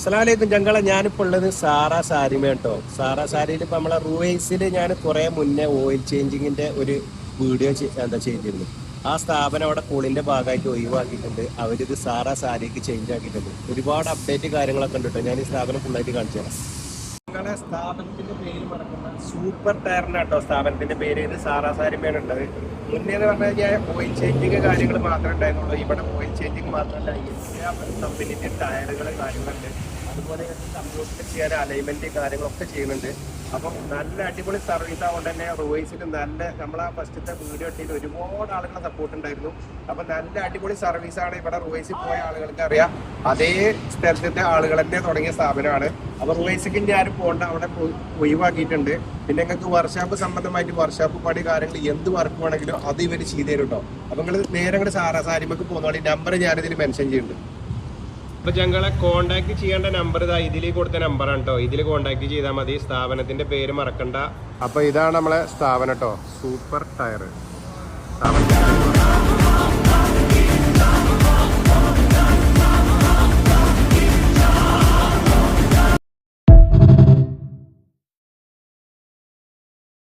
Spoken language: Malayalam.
അസ്സലാമലൈക്കും ഞങ്ങളെ ഞാനിപ്പോൾ ഉള്ളത് സാറാ സാരിമ കേട്ടോ. സാറാ സാരിയിൽ ഇപ്പം നമ്മളെ റൂവൈസിൽ ഞാൻ കുറേ മുന്നേ ഓയിൽ ചേഞ്ചിങ്ങിന്റെ ഒരു വീഡിയോ ചെയ്തിരുന്നു. ആ സ്ഥാപനം അവിടെ കൂളിന്റെ ഭാഗമായിട്ട് ഒഴിവാക്കിയിട്ടുണ്ട്. അവരിത് സാറാ സാരിക്ക് ചേഞ്ച് ആക്കിയിട്ടുണ്ട്. ഒരുപാട് അപ്ഡേറ്റ് കാര്യങ്ങളൊക്കെ ഉണ്ട് കേട്ടോ. ഞാൻ ഈ സ്ഥാപനം ഫുള്ളായിട്ട് കാണിച്ചു തരാം. ഞങ്ങളെ സ്ഥാപനത്തിന്റെ പേര് മറക്കുന്ന സൂപ്പർ ടയറിന് കേട്ടോ സ്ഥാപനത്തിന്റെ പേര്. ഇത് സാറാ സാരിമയാണ് ഉള്ളത്. മുന്നേ എന്ന് പറഞ്ഞു കഴിഞ്ഞാൽ ഓയിൽ ചേഞ്ചിങ് കാര്യങ്ങൾ മാത്രമേ ഉണ്ടായിരുന്നുള്ളൂ. ഇവിടെ ഓയിൽ ചേഞ്ചിങ് മാത്രമല്ല, എല്ലാ കമ്പനിന്റെ ടയറുകൾ കാര്യങ്ങളുണ്ട്. അതുപോലെ കമ്പ്യൂട്ടർ ചെയ്യാൻ അലൈൻമെന്റ് കാര്യങ്ങളൊക്കെ ചെയ്യുന്നുണ്ട്. അപ്പം നല്ല അടിപൊളി സർവീസ് ആവുകൊണ്ട് തന്നെ റൂവൈസിൽ നല്ല നമ്മളാ ഫസ്റ്റത്തെ വീഡിയോ ഇട്ടിട്ട് ഒരുപാട് ആളുകളെ സപ്പോർട്ട് ഉണ്ടായിരുന്നു. അപ്പം നല്ല അടിപൊളി സർവീസാണ്. ഇവിടെ റൂവൈസിൽ പോയ ആളുകൾക്ക് അറിയാം. അതേ സ്ഥലത്തിന്റെ ആളുകൾ തന്നെ തുടങ്ങിയ സ്ഥാപനമാണ്. അപ്പൊ റൂവൈസിക്ക് ആരും പോകേണ്ട, അവിടെ ഒഴിവാക്കിയിട്ടുണ്ട്. പിന്നെ നിങ്ങൾക്ക് വർക്ക്ഷോപ്പ് സംബന്ധമായിട്ട് വർക്ക്ഷോപ്പ് പണി കാര്യങ്ങൾ എന്ത് വർക്ക് വേണമെങ്കിലും അത് ഇവർ ചെയ്തു തരും കേട്ടോ. അപ്പൊ നിങ്ങൾ നേരെ അങ്ങോട്ട് സാരിമക്ക് പോകുന്നോളി. നമ്പർ ഞാനിതിൽ മെൻഷൻ ചെയ്യുന്നുണ്ട്. അപ്പൊ ഞങ്ങളെ കോണ്ടാക്ട് ചെയ്യേണ്ട നമ്പർ ഇതാ ഇതിൽ കൊടുത്ത നമ്പറാണ് കേട്ടോ. ഇതിൽ കോണ്ടാക്ട് ചെയ്താൽ മതി. സ്ഥാപനത്തിന്റെ പേര് മറക്കണ്ട. അപ്പൊ ഇതാണ് നമ്മളെ സ്ഥാപനം കേട്ടോ, സൂപ്പർ ടയർ സ്ഥാപനം.